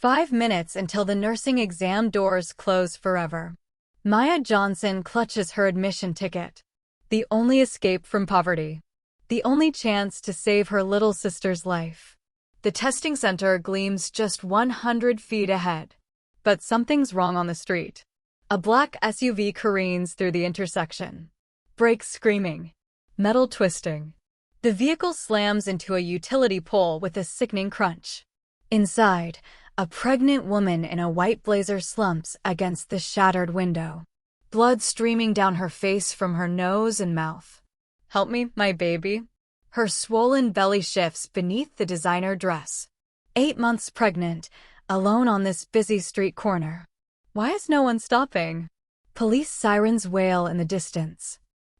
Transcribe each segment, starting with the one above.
5 minutes until the nursing exam doors close forever. Maya Johnson clutches her admission ticket. The only escape from poverty. The only chance to save her little sister's life. The testing center gleams just 100 feet ahead. But something's wrong on the street. A black SUV careens through the intersection. Brakes screaming. Metal twisting. The vehicle slams into a utility pole with a sickening crunch. Inside, a pregnant woman in a white blazer slumps against the shattered window. Blood streaming down her face from her nose and mouth. "Help me, my baby." Her swollen belly shifts beneath the designer dress. 8 months pregnant, alone on this busy street corner. Why is no one stopping? Police sirens wail in the distance.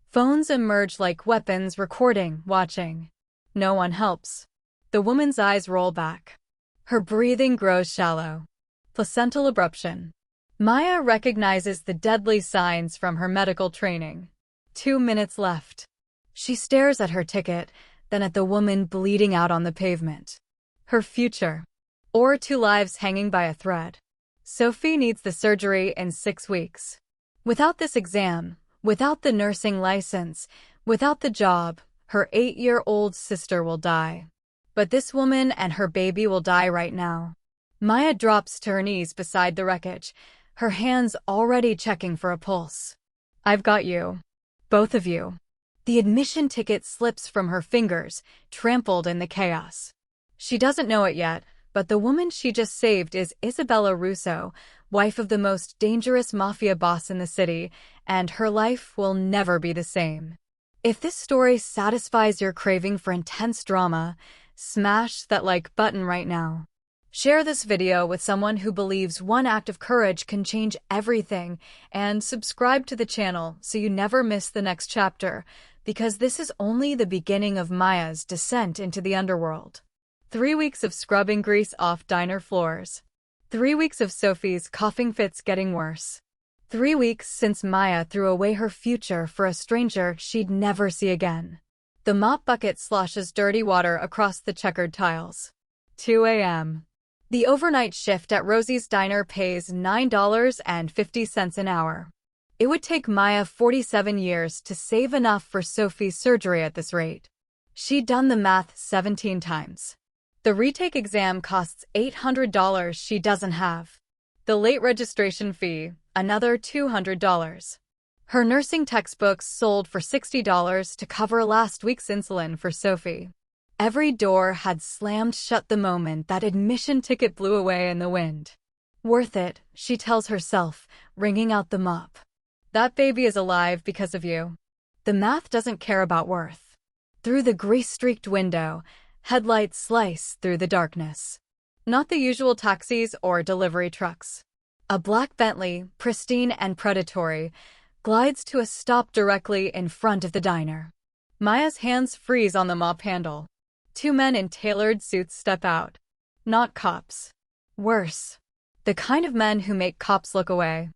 Phones emerge like weapons, recording, watching. No one helps. The woman's eyes roll back. Her breathing grows shallow. Placental abruption. Maya recognizes the deadly signs from her medical training. 2 minutes left. She stares at her ticket, then at the woman bleeding out on the pavement. Her future. Or 2 lives hanging by a thread. Sophie needs the surgery in 6 weeks. Without this exam, without the nursing license, without the job, her 8-year-old sister will die. But this woman and her baby will die right now. Maya drops to her knees beside the wreckage, her hands already checking for a pulse. "I've got you. Both of you." The admission ticket slips from her fingers, trampled in the chaos. She doesn't know it yet, but the woman she just saved is Isabella Russo, wife of the most dangerous mafia boss in the city, and her life will never be the same. If this story satisfies your craving for intense drama, smash that like button right now. Share this video with someone who believes one act of courage can change everything, and subscribe to the channel so you never miss the next chapter, because this is only the beginning of Maya's descent into the underworld. 3 weeks of scrubbing grease off diner floors. 3 weeks of Sophie's coughing fits getting worse. 3 weeks since Maya threw away her future for a stranger she'd never see again. The mop bucket sloshes dirty water across the checkered tiles. 2 a.m. The overnight shift at Rosie's Diner pays $9.50 an hour. It would take Maya 47 years to save enough for Sophie's surgery at this rate. She'd done the math 17 times. The retake exam costs $800 she doesn't have. The late registration fee, another $200. Her nursing textbooks sold for $60 to cover last week's insulin for Sophie. Every door had slammed shut the moment that admission ticket blew away in the wind. Worth it, she tells herself, wringing out the mop. That baby is alive because of you. The math doesn't care about worth. Through the grease-streaked window, headlights slice through the darkness. Not the usual taxis or delivery trucks. A black Bentley, pristine and predatory, glides to a stop directly in front of the diner. Maya's hands freeze on the mop handle. 2 men in tailored suits step out. Not cops. Worse. The kind of men who make cops look away.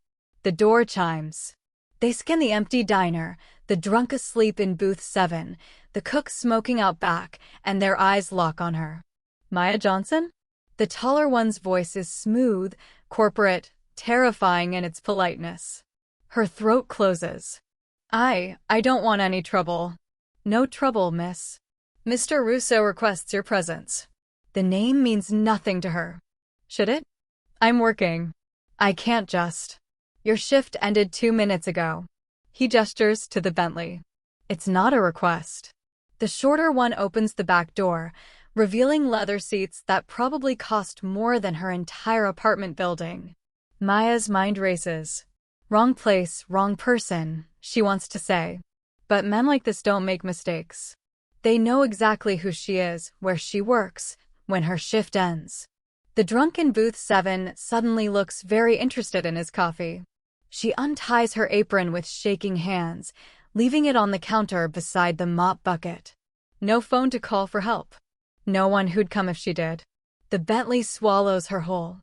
The door chimes. They scan the empty diner, the drunk asleep in booth 7, the cook smoking out back, and their eyes lock on her. Maya Johnson? The taller one's voice is smooth, corporate, terrifying in its politeness. Her throat closes. I don't want any trouble." "No trouble, miss. Mr. Russo requests your presence." The name means nothing to her. "Should it? I'm working. I can't just. Your shift ended 2 minutes ago." He gestures to the Bentley. "It's not a request." The shorter one opens the back door, revealing leather seats that probably cost more than her entire apartment building. Maya's mind races. Wrong place, wrong person, she wants to say. But men like this don't make mistakes. They know exactly who she is, where she works, when her shift ends. The drunk in booth 7 suddenly looks very interested in his coffee. She unties her apron with shaking hands, leaving it on the counter beside the mop bucket. No phone to call for help. No one who'd come if she did. The Bentley swallows her whole.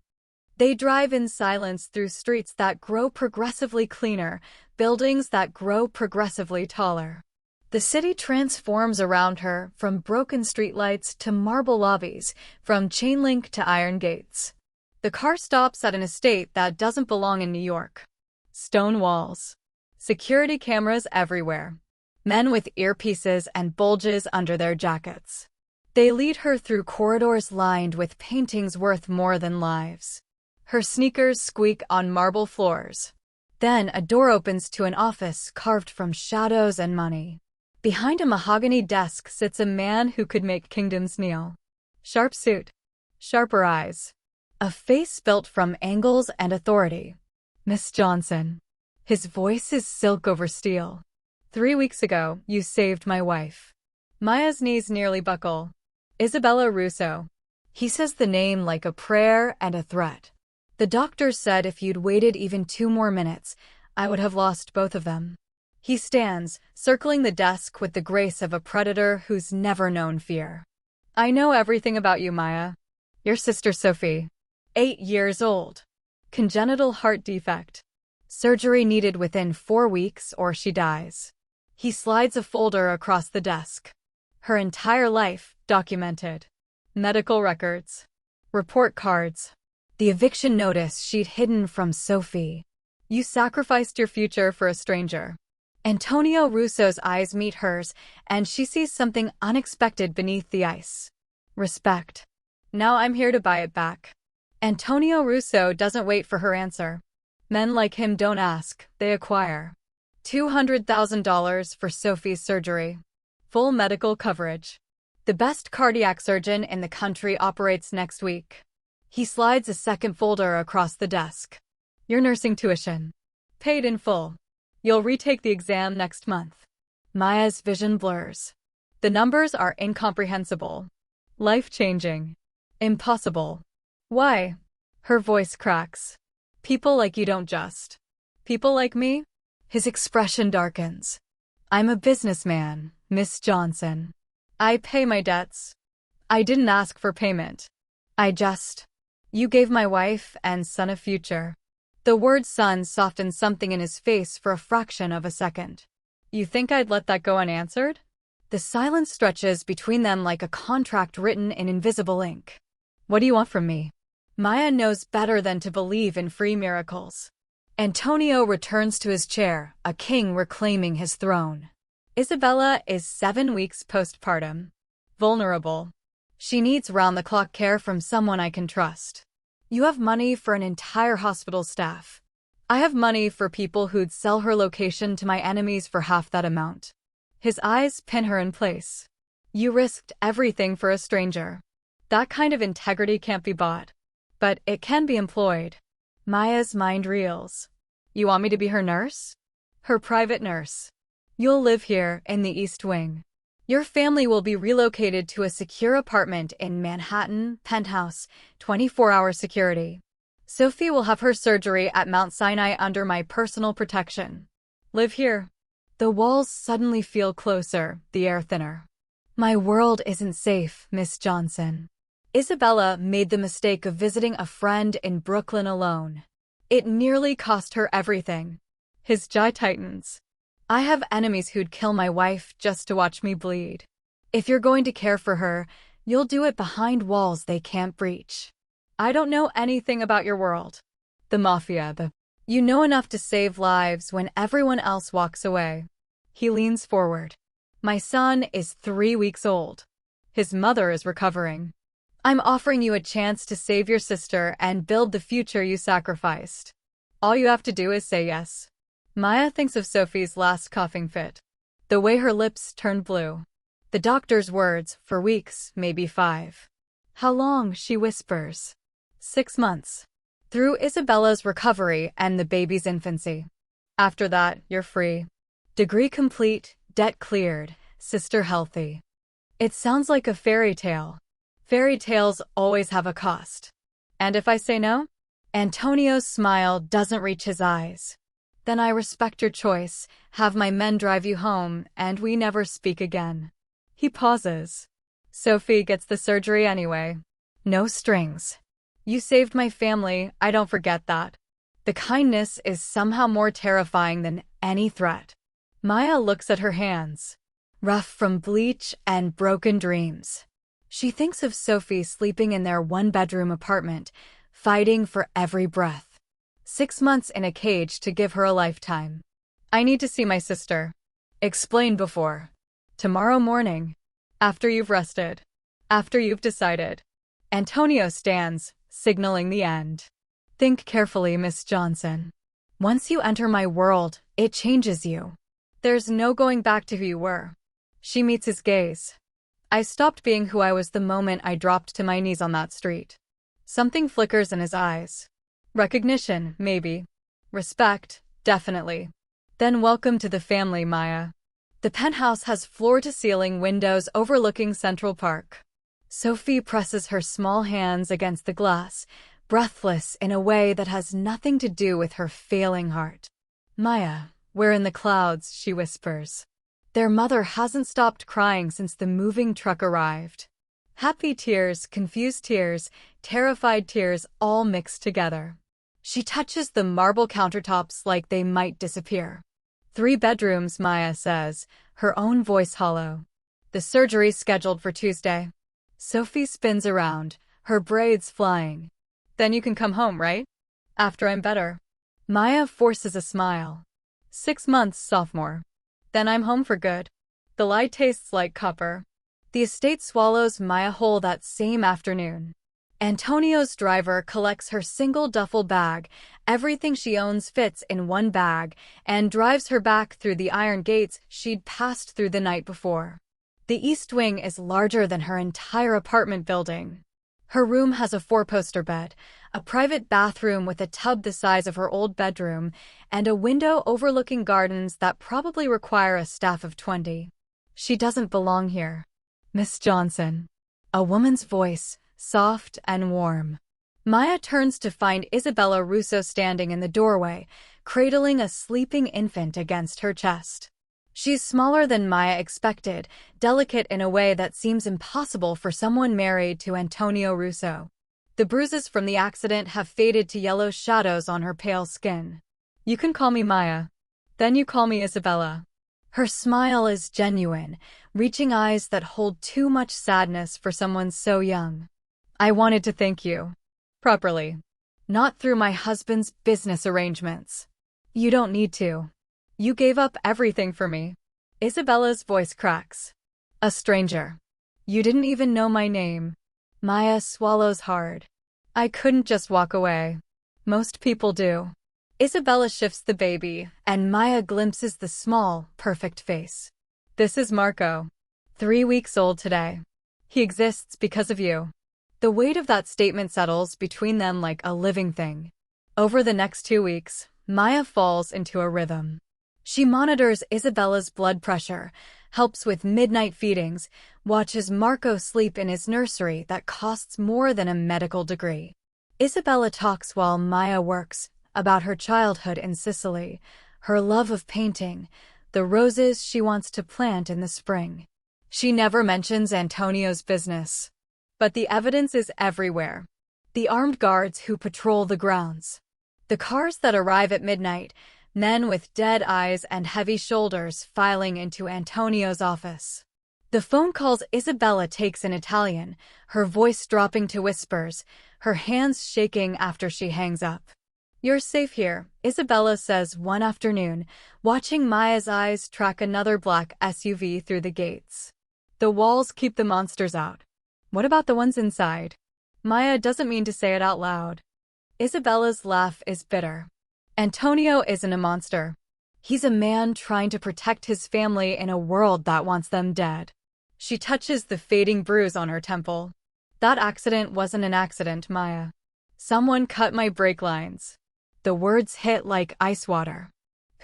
They drive in silence through streets that grow progressively cleaner, buildings that grow progressively taller. The city transforms around her, from broken streetlights to marble lobbies, from chain link to iron gates. The car stops at an estate that doesn't belong in New York. Stone walls. Security cameras everywhere. Men with earpieces and bulges under their jackets. They lead her through corridors lined with paintings worth more than lives. Her sneakers squeak on marble floors. Then a door opens to an office carved from shadows and money. Behind a mahogany desk sits a man who could make kingdoms kneel. Sharp suit. Sharper eyes. A face built from angles and authority. Miss Johnson. His voice is silk over steel. 3 weeks ago, you saved my wife. Maya's knees nearly buckle. Isabella Russo. He says the name like a prayer and a threat. The doctor said if you'd waited even 2 more minutes, I would have lost both of them. He stands, circling the desk with the grace of a predator who's never known fear. I know everything about you, Maya. Your sister Sophie. 8 years old. Congenital heart defect. Surgery needed within 4 weeks or she dies. He slides a folder across the desk. Her entire life, documented. Medical records. Report cards. The eviction notice she'd hidden from Sophie. You sacrificed your future for a stranger. Antonio Russo's eyes meet hers, and she sees something unexpected beneath the ice. Respect. Now I'm here to buy it back. Antonio Russo doesn't wait for her answer. Men like him don't ask, they acquire. $200,000 for Sophie's surgery. Full medical coverage. The best cardiac surgeon in the country operates next week. He slides a second folder across the desk. Your nursing tuition. Paid in full. You'll retake the exam next month. Maya's vision blurs. The numbers are incomprehensible. Life-changing. Impossible. Why? Her voice cracks. People like you don't just. People like me? His expression darkens. I'm a businessman, Miss Johnson. I pay my debts. I didn't ask for payment. You gave my wife and son a future. The word son softened something in his face for a fraction of a second. You think I'd let that go unanswered? The silence stretches between them like a contract written in invisible ink. What do you want from me? Maya knows better than to believe in free miracles. Antonio returns to his chair, a king reclaiming his throne. Isabella is 7 weeks postpartum. Vulnerable. She needs round-the-clock care from someone I can trust. You have money for an entire hospital staff. I have money for people who'd sell her location to my enemies for half that amount. His eyes pin her in place. You risked everything for a stranger. That kind of integrity can't be bought. But it can be employed. Maya's mind reels. You want me to be her nurse? Her private nurse. You'll live here in the East Wing. Your family will be relocated to a secure apartment in Manhattan, penthouse, 24-hour security. Sophie will have her surgery at Mount Sinai under my personal protection. Live here. The walls suddenly feel closer, the air thinner. My world isn't safe, Miss Johnson. Isabella made the mistake of visiting a friend in Brooklyn alone. It nearly cost her everything. His jaw tightens. I have enemies who'd kill my wife just to watch me bleed. If you're going to care for her, you'll do it behind walls they can't breach. I don't know anything about your world. The mafia, You know enough to save lives when everyone else walks away. He leans forward. My son is 3 weeks old. His mother is recovering. I'm offering you a chance to save your sister and build the future you sacrificed. All you have to do is say yes. Maya thinks of Sophie's last coughing fit. The way her lips turned blue. The doctor's words, for weeks, maybe 5. How long, she whispers. 6 months. Through Isabella's recovery and the baby's infancy. After that, you're free. Degree complete, debt cleared, sister healthy. It sounds like a fairy tale. Fairy tales always have a cost. And if I say no? Antonio's smile doesn't reach his eyes. Then I respect your choice, have my men drive you home, and we never speak again. He pauses. Sophie gets the surgery anyway. No strings. You saved my family, I don't forget that. The kindness is somehow more terrifying than any threat. Maya looks at her hands. Rough from bleach and broken dreams. She thinks of Sophie sleeping in their 1-bedroom apartment, fighting for every breath. 6 months in a cage to give her a lifetime. I need to see my sister. Explained before. Tomorrow morning. After you've rested. After you've decided. Antonio stands, signaling the end. Think carefully, Miss Johnson. Once you enter my world, it changes you. There's no going back to who you were. She meets his gaze. I stopped being who I was the moment I dropped to my knees on that street. Something flickers in his eyes. Recognition, maybe. Respect, definitely. Then welcome to the family, Maya. The penthouse has floor-to-ceiling windows overlooking Central Park. Sophie presses her small hands against the glass, breathless in a way that has nothing to do with her failing heart. Maya, we're in the clouds, she whispers. Their mother hasn't stopped crying since the moving truck arrived. Happy tears, confused tears, terrified tears, all mixed together. She touches the marble countertops like they might disappear. 3 bedrooms, Maya says, her own voice hollow. The surgery scheduled for Tuesday. Sophie spins around, her braids flying. Then you can come home, right? After I'm better. Maya forces a smile. 6 months, sophomore. Then I'm home for good. The lie tastes like copper. The estate swallows Maya whole that same afternoon. Antonio's driver collects her single duffel bag, everything she owns fits in one bag, and drives her back through the iron gates she'd passed through the night before. The East Wing is larger than her entire apartment building. Her room has a 4-poster bed, a private bathroom with a tub the size of her old bedroom, and a window overlooking gardens that probably require a staff of 20. She doesn't belong here. Miss Johnson. A woman's voice, soft and warm. Maya turns to find Isabella Russo standing in the doorway, cradling a sleeping infant against her chest. She's smaller than Maya expected, delicate in a way that seems impossible for someone married to Antonio Russo. The bruises from the accident have faded to yellow shadows on her pale skin. You can call me Maya. Then you call me Isabella. Her smile is genuine, reaching eyes that hold too much sadness for someone so young. I wanted to thank you. Properly. Not through my husband's business arrangements. You don't need to. You gave up everything for me. Isabella's voice cracks. A stranger. You didn't even know my name. Maya swallows hard. I couldn't just walk away. Most people do. Isabella shifts the baby, and Maya glimpses the small, perfect face. This is Marco. 3 weeks old today. He exists because of you. The weight of that statement settles between them like a living thing. Over the next 2 weeks, Maya falls into a rhythm. She monitors Isabella's blood pressure, helps with midnight feedings, watches Marco sleep in his nursery that costs more than a medical degree. Isabella talks while Maya works, about her childhood in Sicily, her love of painting, the roses she wants to plant in the spring. She never mentions Antonio's business. But the evidence is everywhere. The armed guards who patrol the grounds. The cars that arrive at midnight, men with dead eyes and heavy shoulders filing into Antonio's office. The phone calls Isabella takes in Italian, her voice dropping to whispers, her hands shaking after she hangs up. You're safe here, Isabella says one afternoon, watching Maya's eyes track another black SUV through the gates. The walls keep the monsters out. What about the ones inside? Maya doesn't mean to say it out loud. Isabella's laugh is bitter. Antonio isn't a monster. He's a man trying to protect his family in a world that wants them dead. She touches the fading bruise on her temple. That accident wasn't an accident, Maya. Someone cut my brake lines. The words hit like ice water.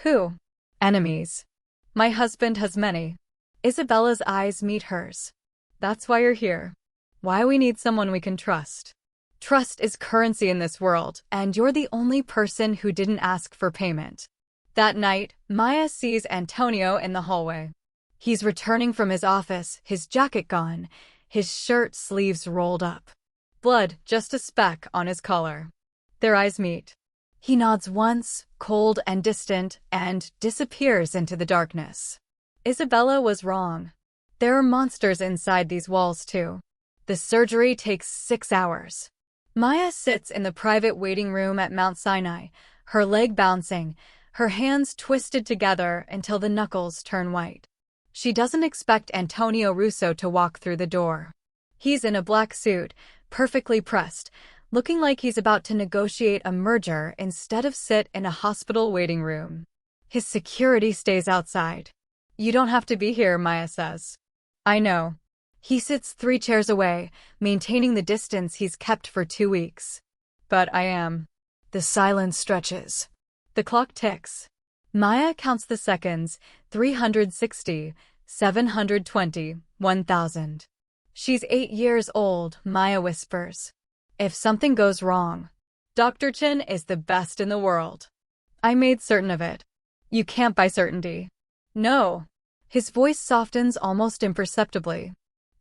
Who? Enemies. My husband has many. Isabella's eyes meet hers. That's why you're here. Why we need someone we can trust. Trust is currency in this world, and you're the only person who didn't ask for payment. That night, Maya sees Antonio in the hallway. He's returning from his office, his jacket gone, his shirt sleeves rolled up. Blood, just a speck on his collar. Their eyes meet. He nods once, cold and distant, and disappears into the darkness. Isabella was wrong. There are monsters inside these walls too. The surgery takes 6 hours. Maya sits in the private waiting room at Mount Sinai, her leg bouncing, her hands twisted together until the knuckles turn white. She doesn't expect Antonio Russo to walk through the door. He's in a black suit, perfectly pressed, looking like he's about to negotiate a merger instead of sit in a hospital waiting room. His security stays outside. "You don't have to be here," Maya says. "I know." He sits 3 chairs away, maintaining the distance he's kept for 2 weeks. "But I am." The silence stretches. The clock ticks. Maya counts the seconds: 360, 720, 1000. "She's 8 years old," Maya whispers. "If something goes wrong, Dr. Chin is the best in the world. I made certain of it." "You can't buy certainty." "No." His voice softens almost imperceptibly.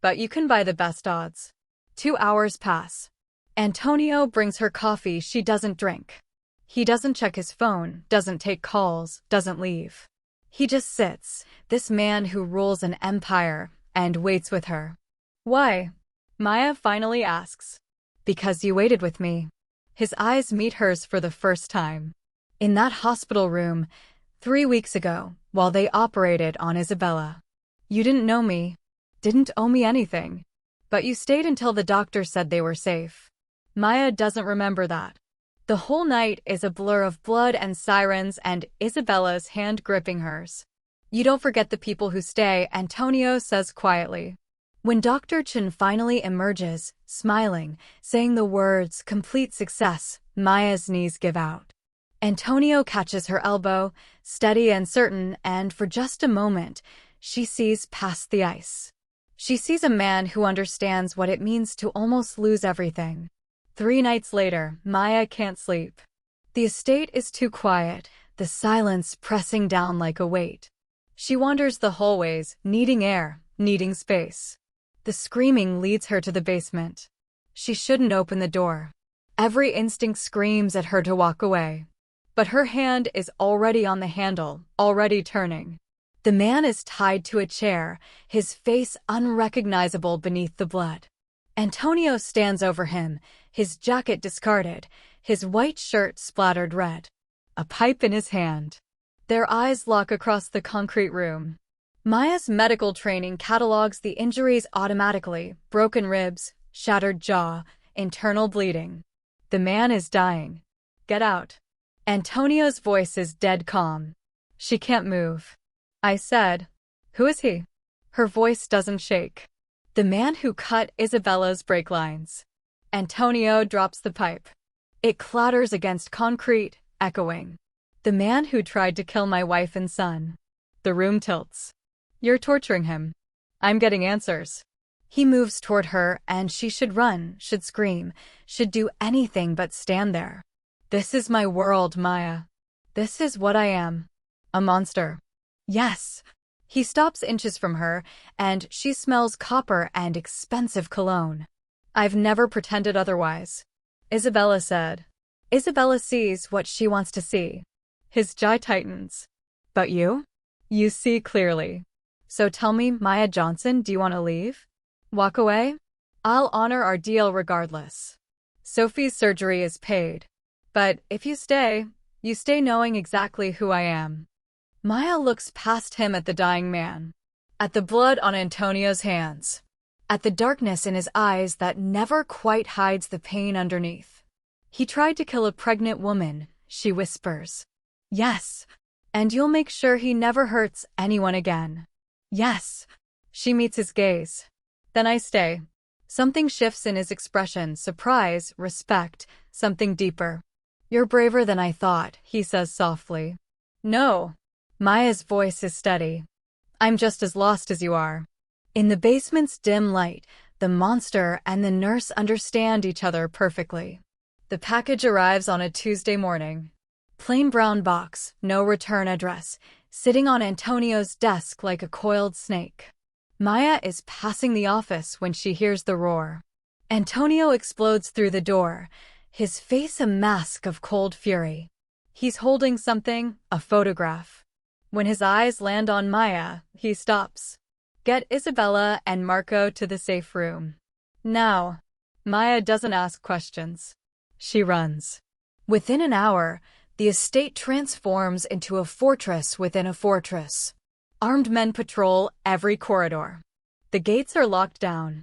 "But you can buy the best odds." 2 hours pass. Antonio brings her coffee she doesn't drink. He doesn't check his phone, doesn't take calls, doesn't leave. He just sits, this man who rules an empire, and waits with her. "Why?" Maya finally asks. "Because you waited with me." His eyes meet hers for the first time. In that hospital room, 3 weeks ago, while they operated on Isabella. "You didn't know me, didn't owe me anything. But you stayed until the doctor said they were safe." Maya doesn't remember that. The whole night is a blur of blood and sirens and Isabella's hand gripping hers. "You don't forget the people who stay," Antonio says quietly. When Dr. Chin finally emerges, smiling, saying the words "complete success," Maya's knees give out. Antonio catches her elbow, steady and certain, and for just a moment, she sees past the ice. She sees a man who understands what it means to almost lose everything. 3 nights later, Maya can't sleep. The estate is too quiet, the silence pressing down like a weight. She wanders the hallways, needing air, needing space. The screaming leads her to the basement. She shouldn't open the door. Every instinct screams at her to walk away. But her hand is already on the handle, already turning. The man is tied to a chair, his face unrecognizable beneath the blood. Antonio stands over him, his jacket discarded, his white shirt splattered red. A pipe in his hand. Their eyes lock across the concrete room. Maya's medical training catalogs the injuries automatically: broken ribs, shattered jaw, internal bleeding. The man is dying. "Get out." Antonio's voice is dead calm. She can't move. I said, "Who is he?" Her voice doesn't shake. "The man who cut Isabella's brake lines." Antonio drops the pipe. It clatters against concrete, echoing. "The man who tried to kill my wife and son." The room tilts. "You're torturing him." "I'm getting answers." He moves toward her, and she should run, should scream, should do anything but stand there. "This is my world, Maya. This is what I am. A monster." "Yes." He stops inches from her, and she smells copper and expensive cologne. "I've never pretended otherwise," Isabella said. Isabella sees what she wants to see. His jaw tightens. "But you? You see clearly. So tell me, Maya Johnson, do you want to leave? Walk away? I'll honor our deal regardless. Sophie's surgery is paid. But if you stay knowing exactly who I am." Maya looks past him at the dying man, at the blood on Antonio's hands, at the darkness in his eyes that never quite hides the pain underneath. "He tried to kill a pregnant woman," she whispers. "Yes. And you'll make sure he never hurts anyone again." "Yes." She meets his gaze. "Then I stay." Something shifts in his expression: surprise, respect, something deeper. "You're braver than I thought," he says softly. "No." Maya's voice is steady. "I'm just as lost as you are." In the basement's dim light, the monster and the nurse understand each other perfectly. The package arrives on a Tuesday morning. Plain brown box, no return address, sitting on Antonio's desk like a coiled snake. Maya is passing the office when she hears the roar. Antonio explodes through the door, his face a mask of cold fury. He's holding something, a photograph. When his eyes land on Maya, he stops. "Get Isabella and Marco to the safe room. Now." Maya doesn't ask questions. She runs. Within an hour, the estate transforms into a fortress within a fortress. Armed men patrol every corridor. The gates are locked down.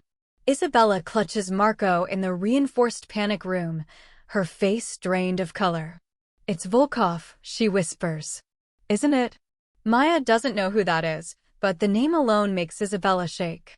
Isabella clutches Marco in the reinforced panic room, her face drained of color. "It's Volkov," she whispers. "Isn't it?" Maya doesn't know who that is, but the name alone makes Isabella shake.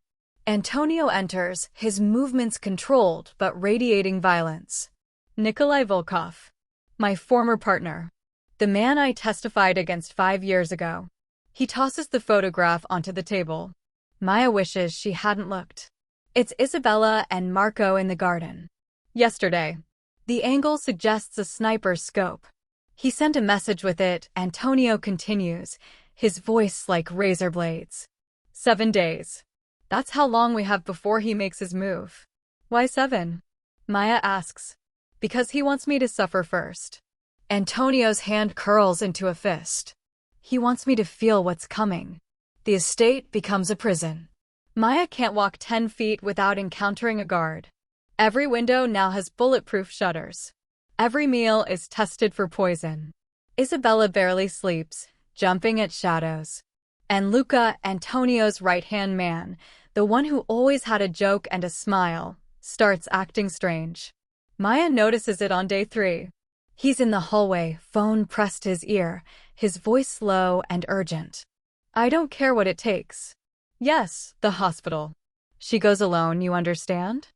Antonio enters, his movements controlled but radiating violence. "Nikolai Volkov. My former partner. The man I testified against 5 years ago." He tosses the photograph onto the table. Maya wishes she hadn't looked. It's Isabella and Marco in the garden. Yesterday. The angle suggests a sniper's scope. "He sent a message with it," Antonio continues, his voice like razor blades. 7 days. That's how long we have before he makes his move. "Why 7? Maya asks. "Because he wants me to suffer first." Antonio's hand curls into a fist. "He wants me to feel what's coming." The estate becomes a prison. Maya can't walk 10 feet without encountering a guard. Every window now has bulletproof shutters. Every meal is tested for poison. Isabella barely sleeps, jumping at shadows. And Luca, Antonio's right-hand man, the one who always had a joke and a smile, starts acting strange. Maya notices it on day 3. He's in the hallway, phone pressed to his ear, his voice low and urgent. "I don't care what it takes." "Yes, the hospital." She goes alone, you understand?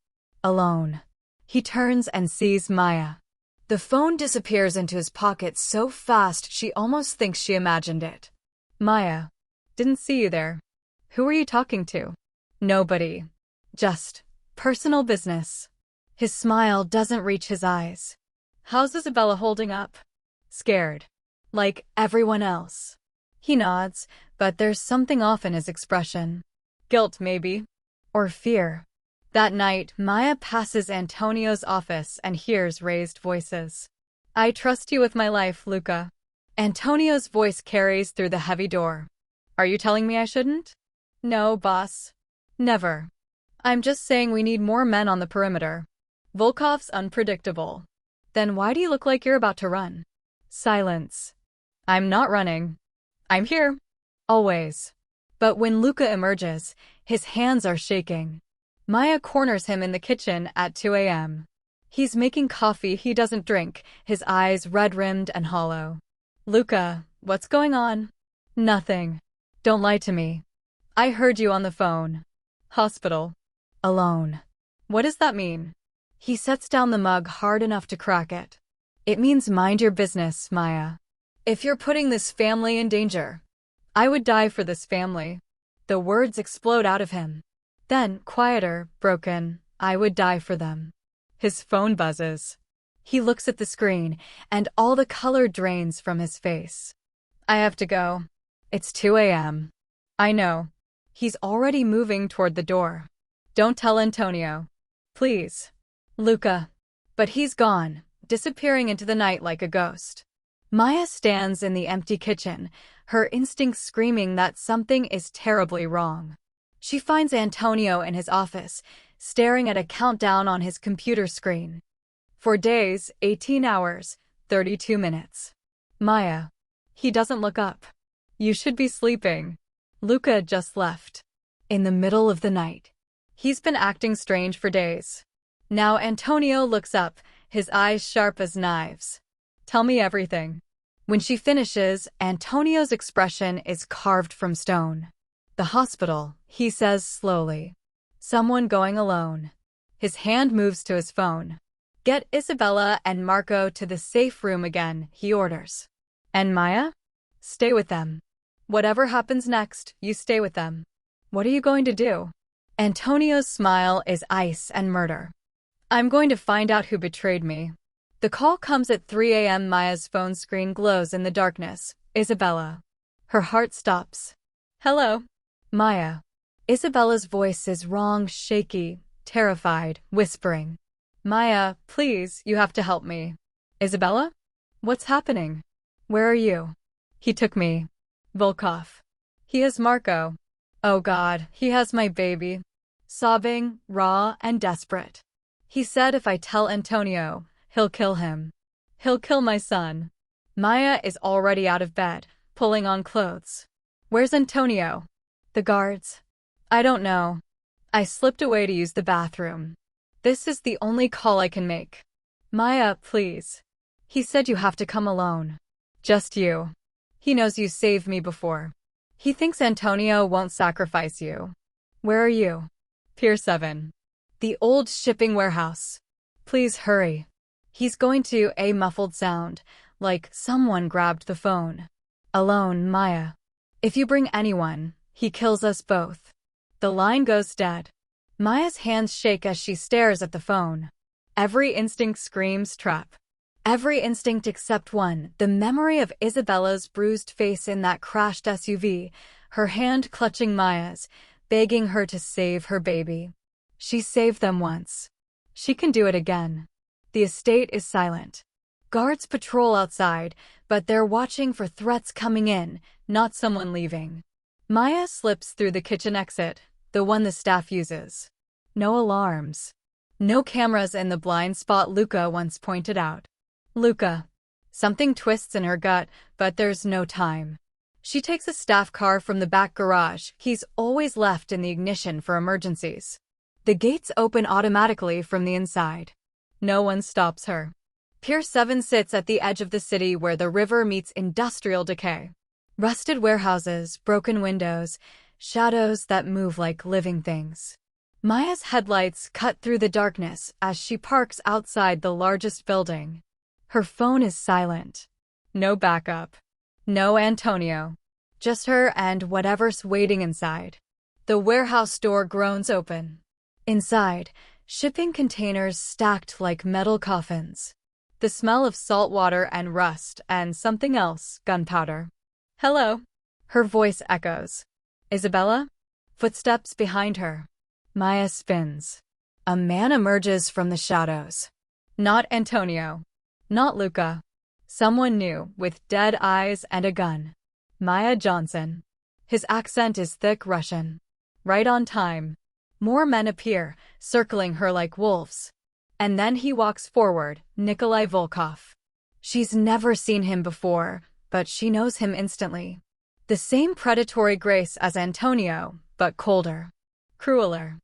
Alone. He turns and sees Maya. The phone disappears into his pocket so fast she almost thinks she imagined it. "Maya. Didn't see you there. Who were you talking to?" "Nobody. Just personal business." His smile doesn't reach his eyes. "How's Isabella holding up?" "Scared. Like everyone else." He nods, but there's something off in his expression. Guilt, maybe. Or fear. That night, Maya passes Antonio's office and hears raised voices. "I trust you with my life, Luca." Antonio's voice carries through the heavy door. "Are you telling me I shouldn't?" "No, boss. Never. I'm just saying we need more men on the perimeter." "Volkov's unpredictable." "Then why do you look like you're about to run?" Silence. "I'm not running. I'm here. Always." But when Luca emerges, his hands are shaking. Maya corners him in the kitchen at 2 a.m. He's making coffee he doesn't drink, his eyes red-rimmed and hollow. "Luca, what's going on?" "Nothing. Don't lie to me." "I heard you on the phone." "Hospital." "Alone." "What does that mean?" He sets down the mug hard enough to crack it. "It means mind your business, Maya. If you're putting this family in danger." "I would die for this family." The words explode out of him. Then, quieter, broken, "I would die for them." His phone buzzes. He looks at the screen, and all the color drains from his face. "I have to go. It's 2 a.m. "I know." He's already moving toward the door. "Don't tell Antonio. Please." "Luca." But he's gone, disappearing into the night like a ghost. Maya stands in the empty kitchen, her instincts screaming that something is terribly wrong. She finds Antonio in his office, staring at a countdown on his computer screen. 4 days, 18 hours, 32 minutes. "Maya." He doesn't look up. "You should be sleeping." Luca just left. In the middle of the night. He's been acting strange for days. Now Antonio looks up, his eyes sharp as knives. "Tell me everything." When she finishes, Antonio's expression is carved from stone. "The hospital," he says slowly. "Someone going alone." His hand moves to his phone. "Get Isabella and Marco to the safe room again," he orders. "And Maya?" "Stay with them. Whatever happens next, you stay with them." "What are you going to do?" Antonio's smile is ice and murder. "I'm going to find out who betrayed me." The call comes at 3 a.m. Maya's phone screen glows in the darkness. Isabella. Her heart stops. "Hello." "Maya." Isabella's voice is wrong, shaky, terrified, whispering. "Maya, please, you have to help me." "Isabella? What's happening?" "Where are you?" "He took me." "Volkov." "He has Marco." "Oh God, he has my baby." Sobbing, raw and desperate. He said if I tell Antonio, he'll kill him. He'll kill my son. Maya is already out of bed, pulling on clothes. Where's Antonio? The guards. I don't know. I slipped away to use the bathroom. This is the only call I can make. Maya, please. He said you have to come alone. Just you. He knows you saved me before. He thinks Antonio won't sacrifice you. Where are you? Pier 7. The old shipping warehouse. Please hurry. He's going to a muffled sound, like someone grabbed the phone. Alone, Maya. If you bring anyone, he kills us both. The line goes dead. Maya's hands shake as she stares at the phone. Every instinct screams trap. Every instinct except one, the memory of Isabella's bruised face in that crashed SUV, her hand clutching Maya's, begging her to save her baby. She saved them once. She can do it again. The estate is silent. Guards patrol outside, but they're watching for threats coming in, not someone leaving. Maya slips through the kitchen exit, the one the staff uses. No alarms. No cameras in the blind spot Luca once pointed out. Luca. Something twists in her gut, but there's no time. She takes a staff car from the back garage he's always left in the ignition for emergencies. The gates open automatically from the inside. No one stops her. Pier 7 sits at the edge of the city where the river meets industrial decay. Rusted warehouses, broken windows, shadows that move like living things. Maya's headlights cut through the darkness as she parks outside the largest building. Her phone is silent. No backup. No Antonio. Just her and whatever's waiting inside. The warehouse door groans open. Inside, shipping containers stacked like metal coffins. The smell of salt water and rust and something else, gunpowder. Hello. Her voice echoes. Isabella? Footsteps behind her. Maya spins. A man emerges from the shadows. Not Antonio. Not Luca. Someone new, with dead eyes and a gun. Maya Johnson. His accent is thick Russian. Right on time. More men appear, circling her like wolves. And then he walks forward, Nikolai Volkov. She's never seen him before, but she knows him instantly. The same predatory grace as Antonio, but colder. Crueler.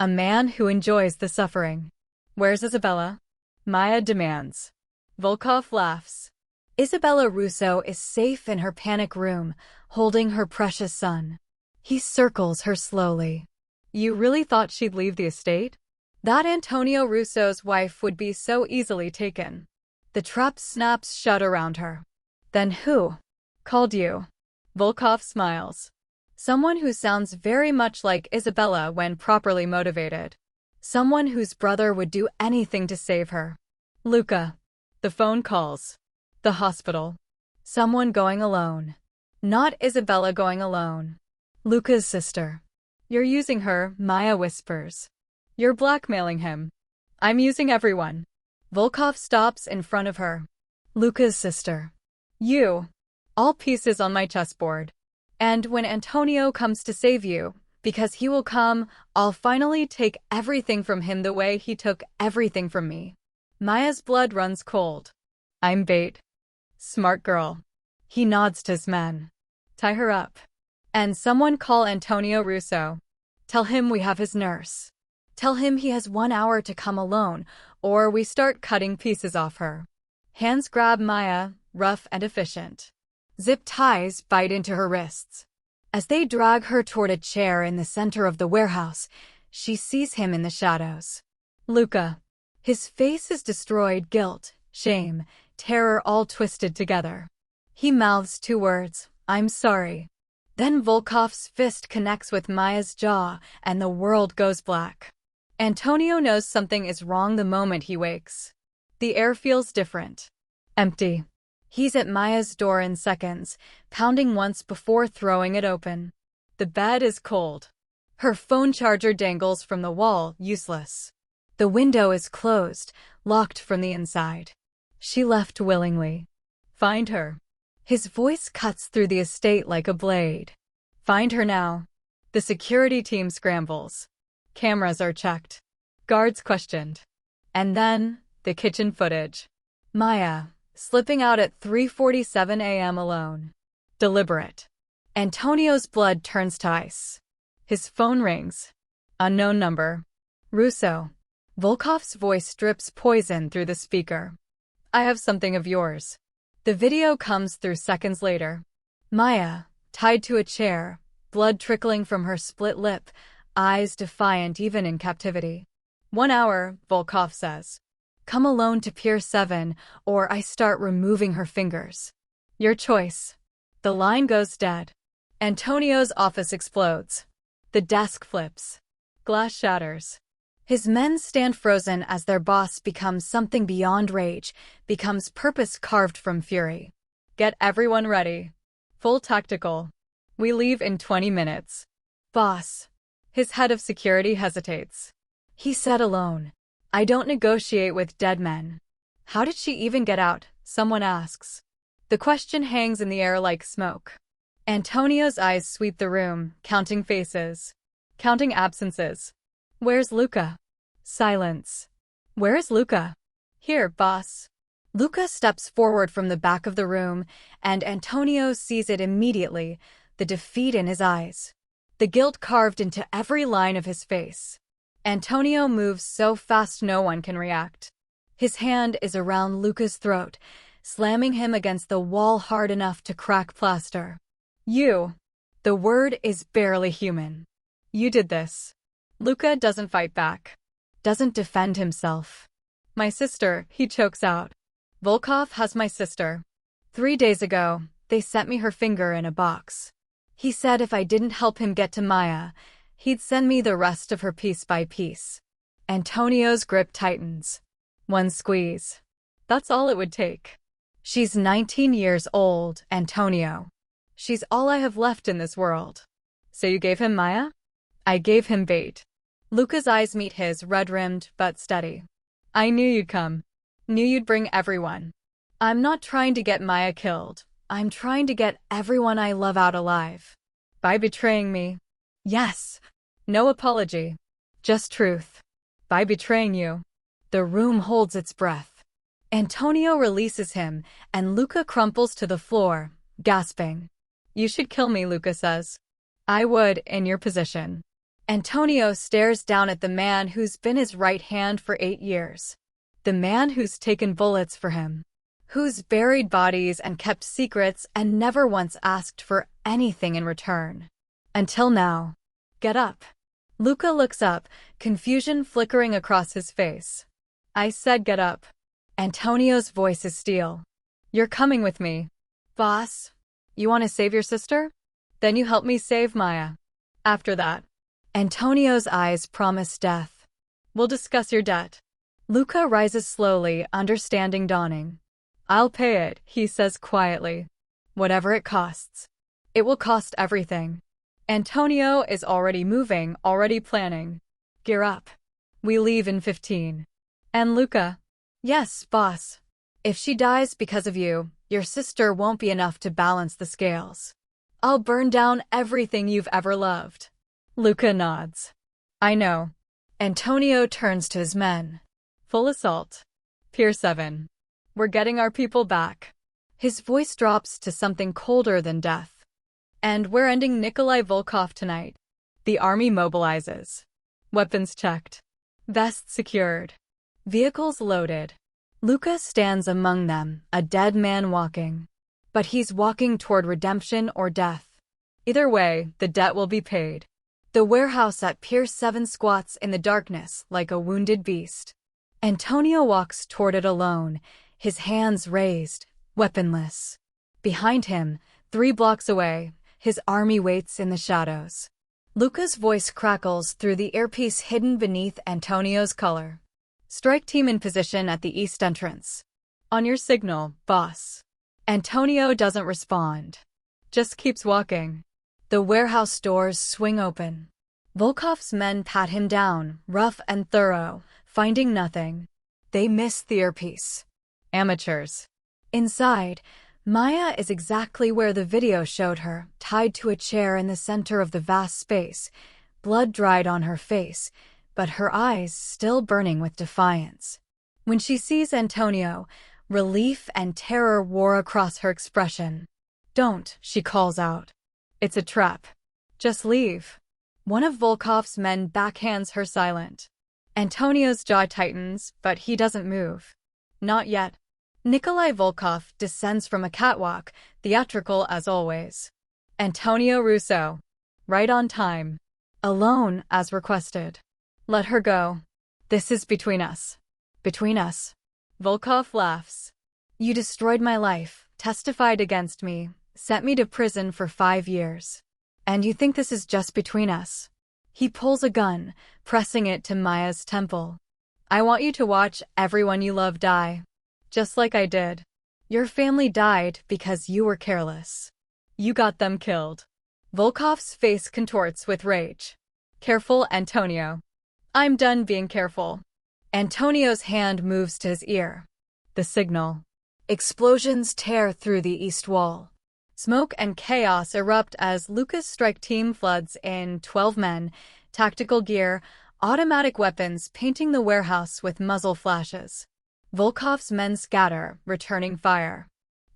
A man who enjoys the suffering. Where's Isabella? Maya demands. Volkov laughs. Isabella Russo is safe in her panic room, holding her precious son. He circles her slowly. You really thought she'd leave the estate? That Antonio Russo's wife would be so easily taken. The trap snaps shut around her. Then who called you? Volkov smiles. Someone who sounds very much like Isabella when properly motivated. Someone whose brother would do anything to save her. Luca. The phone calls. The hospital. Someone going alone. Not Isabella going alone. Luca's sister. You're using her, Maya whispers. You're blackmailing him. I'm using everyone. Volkov stops in front of her. Luca's sister. You. All pieces on my chessboard. And when Antonio comes to save you, because he will come, I'll finally take everything from him the way he took everything from me. Maya's blood runs cold. I'm bait. Smart girl. He nods to his men. Tie her up. And someone call Antonio Russo. Tell him we have his nurse. Tell him he has 1 hour to come alone, or we start cutting pieces off her. Hands grab Maya, rough and efficient. Zip ties bite into her wrists. As they drag her toward a chair in the center of the warehouse, she sees him in the shadows. Luca. His face is destroyed, guilt, shame, terror all twisted together. He mouths 2 words, I'm sorry. Then Volkov's fist connects with Maya's jaw, and the world goes black. Antonio knows something is wrong the moment he wakes. The air feels different. Empty. He's at Maya's door in seconds, pounding once before throwing it open. The bed is cold. Her phone charger dangles from the wall, useless. The window is closed, locked from the inside. She left willingly. Find her. His voice cuts through the estate like a blade. Find her now. The security team scrambles. Cameras are checked. Guards questioned. And then, the kitchen footage. Maya, slipping out at 3:47 a.m. alone. Deliberate. Antonio's blood turns to ice. His phone rings. Unknown number. Russo. Volkov's voice drips poison through the speaker. I have something of yours. The video comes through seconds later. Maya, tied to a chair, blood trickling from her split lip, eyes defiant even in captivity. 1 hour, Volkov says. Come alone to Pier 7, or I start removing her fingers. Your choice. The line goes dead. Antonio's office explodes. The desk flips. Glass shatters. His men stand frozen as their boss becomes something beyond rage, becomes purpose carved from fury. Get everyone ready. Full tactical. We leave in 20 minutes. Boss. His head of security hesitates. He said alone. I don't negotiate with dead men. How did she even get out? Someone asks. The question hangs in the air like smoke. Antonio's eyes sweep the room, counting faces. Counting absences. Where's Luca? Silence. Where is Luca? Here, boss. Luca steps forward from the back of the room, and Antonio sees it immediately, the defeat in his eyes. The guilt carved into every line of his face. Antonio moves so fast no one can react. His hand is around Luca's throat, slamming him against the wall hard enough to crack plaster. You. The word is barely human. You did this. Luca doesn't fight back. Doesn't defend himself. My sister, he chokes out. Volkov has my sister. 3 days ago, they sent me her finger in a box. He said if I didn't help him get to Maya, he'd send me the rest of her piece by piece. Antonio's grip tightens. One squeeze. That's all it would take. She's 19 years old, Antonio. She's all I have left in this world. So you gave him Maya? I gave him bait. Luca's eyes meet his, red-rimmed but steady. I knew you'd come. Knew you'd bring everyone. I'm not trying to get Maya killed. I'm trying to get everyone I love out alive. By betraying me. Yes. No apology. Just truth. By betraying you. The room holds its breath. Antonio releases him, and Luca crumples to the floor, gasping. You should kill me, Luca says. I would, in your position. Antonio stares down at the man who's been his right hand for 8 years. The man who's taken bullets for him. Who's buried bodies and kept secrets and never once asked for anything in return. Until now. Get up. Luca looks up, confusion flickering across his face. I said get up. Antonio's voice is steel. You're coming with me. Boss, you want to save your sister? Then you help me save Maya. After that. Antonio's eyes promise death. We'll discuss your debt. Luca rises slowly, understanding dawning. I'll pay it, he says quietly. Whatever it costs. It will cost everything. Antonio is already moving, already planning. Gear up. We leave in 15. And Luca? Yes, boss. If she dies because of you, your sister won't be enough to balance the scales. I'll burn down everything you've ever loved. Luca nods. I know. Antonio turns to his men. Full assault. Pier 7. We're getting our people back. His voice drops to something colder than death. And we're ending Nikolai Volkov tonight. The army mobilizes. Weapons checked. Vests secured. Vehicles loaded. Luca stands among them, a dead man walking. But he's walking toward redemption or death. Either way, the debt will be paid. The warehouse at Pier 7 squats in the darkness like a wounded beast. Antonio walks toward it alone, his hands raised, weaponless. Behind him, 3 blocks away, his army waits in the shadows. Luca's voice crackles through the earpiece hidden beneath Antonio's collar. Strike team in position at the east entrance. On your signal, boss. Antonio doesn't respond. Just keeps walking. The warehouse doors swing open. Volkov's men pat him down, rough and thorough, finding nothing. They miss the earpiece. Amateurs. Inside, Maya is exactly where the video showed her, tied to a chair in the center of the vast space, blood dried on her face, but her eyes still burning with defiance. When she sees Antonio, relief and terror war across her expression. "Don't," she calls out. "It's a trap. Just leave." One of Volkov's men backhands her silent. Antonio's jaw tightens, but he doesn't move. Not yet. Nikolai Volkov descends from a catwalk, theatrical as always. Antonio Russo. Right on time. Alone, as requested. "Let her go. This is between us." "Between us?" Volkov laughs. "You destroyed my life, testified against me, sent me to prison for 5 years. And you think this is just between us?" He pulls a gun, pressing it to Maya's temple. "I want you to watch everyone you love die. Just like I did. Your family died because you were careless. You got them killed." Volkov's face contorts with rage. "Careful, Antonio." "I'm done being careful." Antonio's hand moves to his ear. The signal. Explosions tear through the east wall. Smoke and chaos erupt as Lucas' strike team floods in 12 men, tactical gear, automatic weapons painting the warehouse with muzzle flashes. Volkov's men scatter, returning fire.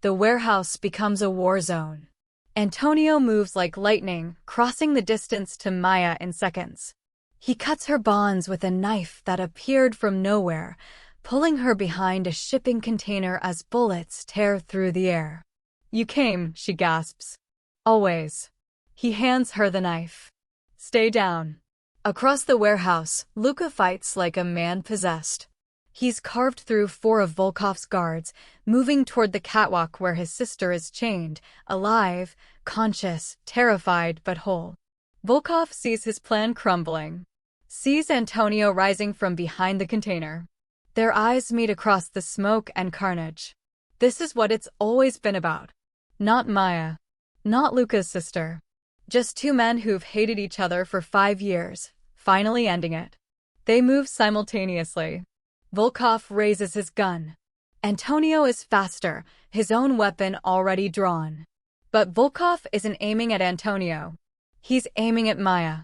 The warehouse becomes a war zone. Antonio moves like lightning, crossing the distance to Maya in seconds. He cuts her bonds with a knife that appeared from nowhere, pulling her behind a shipping container as bullets tear through the air. "You came," she gasps. "Always." He hands her the knife. "Stay down." Across the warehouse, Luka fights like a man possessed. He's carved through 4 of Volkov's guards, moving toward the catwalk where his sister is chained, alive, conscious, terrified but whole. Volkov sees his plan crumbling. Sees Antonio rising from behind the container. Their eyes meet across the smoke and carnage. This is what it's always been about. Not Maya. Not Luka's sister. Just 2 men who've hated each other for 5 years, finally ending it. They move simultaneously. Volkov raises his gun. Antonio is faster, his own weapon already drawn. But Volkov isn't aiming at Antonio. He's aiming at Maya.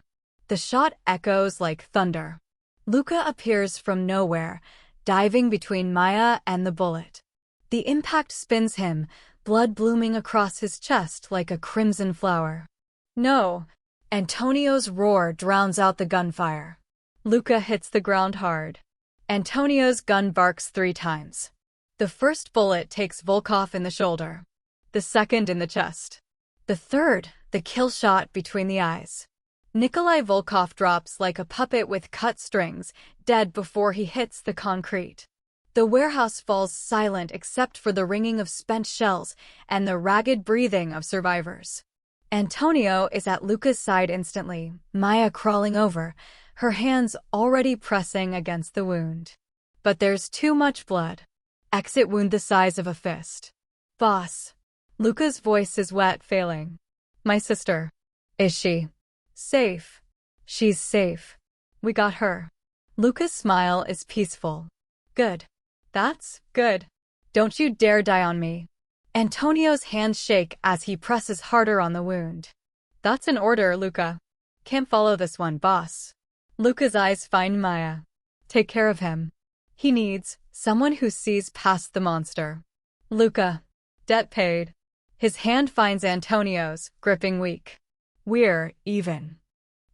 The shot echoes like thunder. Luka appears from nowhere, diving between Maya and the bullet. The impact spins him, blood blooming across his chest like a crimson flower. "No!" Antonio's roar drowns out the gunfire. Luka hits the ground hard. Antonio's gun barks 3 times. The first bullet takes Volkov in the shoulder. The second in the chest. The third, the kill shot between the eyes. Nikolai Volkov drops like a puppet with cut strings, dead before he hits the concrete. The warehouse falls silent except for the ringing of spent shells and the ragged breathing of survivors. Antonio is at Luka's side instantly, Maya crawling over, her hands already pressing against the wound. But there's too much blood. Exit wound the size of a fist. "Boss." Luka's voice is wet, failing. "My sister." "Is she?" "Safe." "She's safe. We got her." Luka's smile is peaceful. "Good. That's good. Don't you dare die on me." Antonio's hands shake as he presses harder on the wound. "That's an order, Luka." "Can't follow this one, boss." Luka's eyes find Maya. "Take care of him. He needs someone who sees past the monster." "Luka." "Debt paid." His hand finds Antonio's, gripping weak. "We're even."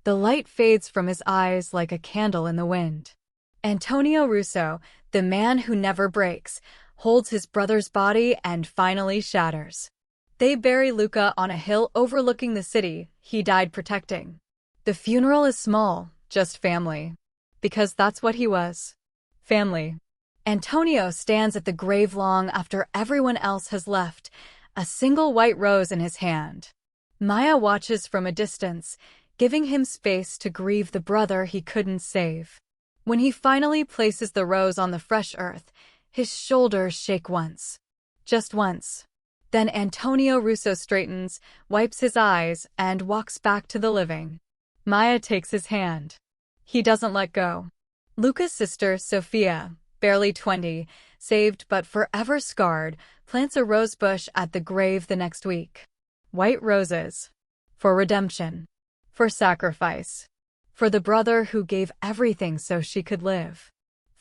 The light fades from his eyes like a candle in the wind. Antonio Russo, the man who never breaks, holds his brother's body and finally shatters. They bury Luka on a hill overlooking the city he died protecting. The funeral is small, just family. Because that's what he was. Family. Antonio stands at the grave long after everyone else has left, a single white rose in his hand. Maya watches from a distance, giving him space to grieve the brother he couldn't save. When he finally places the rose on the fresh earth, his shoulders shake once. Just once. Then Antonio Russo straightens, wipes his eyes, and walks back to the living. Maya takes his hand. He doesn't let go. Luka's sister, Sophia, barely 20, saved but forever scarred, plants a rose bush at the grave the next week. White roses. For redemption. For sacrifice. For the brother who gave everything so she could live.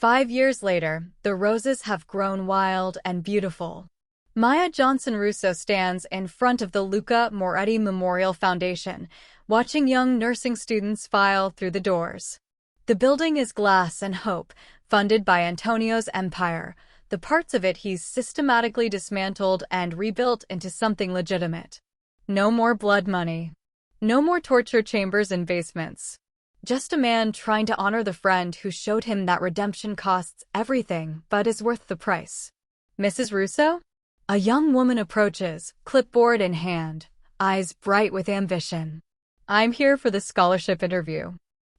5 years later, the roses have grown wild and beautiful. Maya Johnson Russo stands in front of the Luca Moretti Memorial Foundation, watching young nursing students file through the doors. The building is glass and hope, funded by Antonio's empire. The parts of it he's systematically dismantled and rebuilt into something legitimate. No more blood money. No more torture chambers and basements. Just a man trying to honor the friend who showed him that redemption costs everything but is worth the price. Mrs. Russo? A young woman approaches, clipboard in hand, eyes bright with ambition. I'm here for the scholarship interview.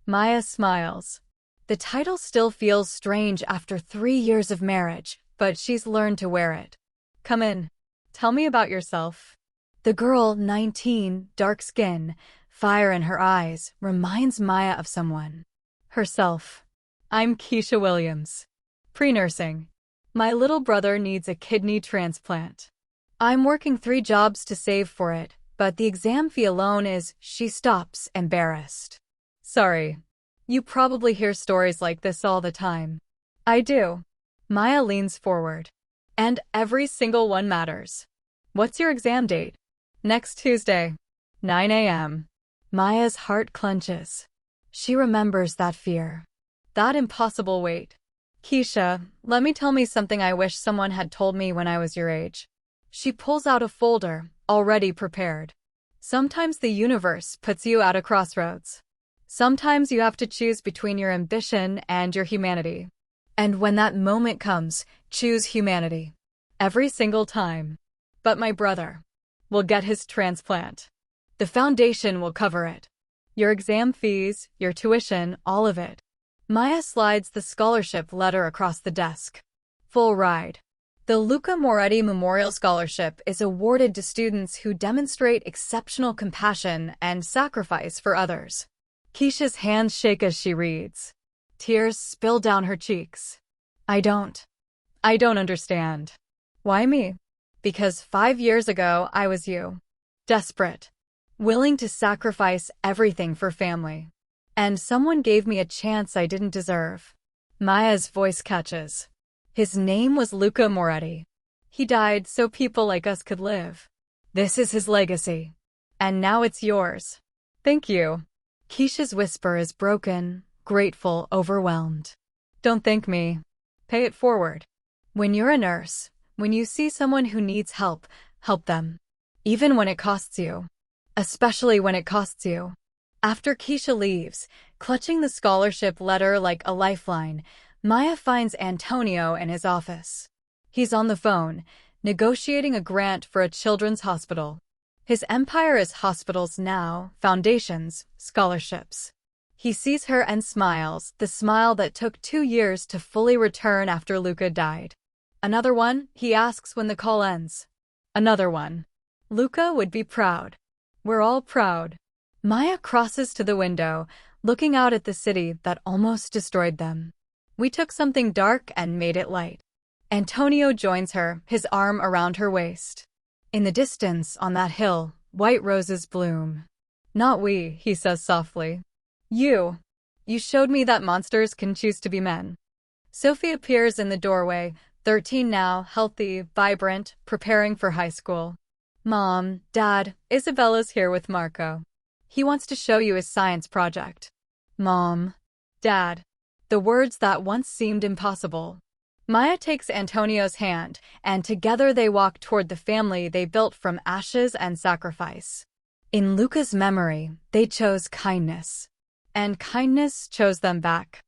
Maya smiles. The title still feels strange after 3 years of marriage, but she's learned to wear it. Come in. Tell me about yourself. The girl, 19, dark skin, fire in her eyes, reminds Maya of someone. Herself. I'm Keisha Williams. Pre-nursing. My little brother needs a kidney transplant. I'm working 3 jobs to save for it, but the exam fee alone is, she stops, embarrassed. Sorry. You probably hear stories like this all the time. I do. Maya leans forward. And every single one matters. What's your exam date? Next Tuesday. 9 a.m. Maya's heart clenches. She remembers that fear. That impossible wait. Keisha, let me tell me something I wish someone had told me when I was your age. She pulls out a folder, already prepared. Sometimes the universe puts you at a crossroads. Sometimes you have to choose between your ambition and your humanity. And when that moment comes, choose humanity. Every single time. But my brother will get his transplant. The foundation will cover it. Your exam fees, your tuition, all of it. Maya slides the scholarship letter across the desk. Full ride. The Luca Moretti Memorial Scholarship is awarded to students who demonstrate exceptional compassion and sacrifice for others. Keisha's hands shake as she reads. Tears spill down her cheeks. I don't understand. Why me? Because 5 years ago I was you. Desperate. Willing to sacrifice everything for family. And someone gave me a chance I didn't deserve. Maya's voice catches. His name was Luca Moretti. He died so people like us could live. This is his legacy. And now it's yours. Thank you. Keisha's whisper is broken, grateful, overwhelmed. Don't thank me. Pay it forward. When you're a nurse, when you see someone who needs help, help them. Even when it costs you. Especially when it costs you. After Keisha leaves, clutching the scholarship letter like a lifeline, Maya finds Antonio in his office. He's on the phone, negotiating a grant for a children's hospital. His empire is hospitals now, foundations, scholarships. He sees her and smiles, the smile that took 2 years to fully return after Luca died. Another one, he asks when the call ends. Another one. Luca would be proud. We're all proud. Maya crosses to the window, looking out at the city that almost destroyed them. We took something dark and made it light. Antonio joins her, his arm around her waist. In the distance, on that hill, white roses bloom. Not we, he says softly. You. You showed me that monsters can choose to be men. Sophie appears in the doorway, 13 now, healthy, vibrant, preparing for high school. Mom, Dad, Isabella's here with Marco. He wants to show you his science project. Mom. Dad. The words that once seemed impossible. Maya takes Antonio's hand, and together they walk toward the family they built from ashes and sacrifice. In Luca's memory, they chose kindness. And kindness chose them back.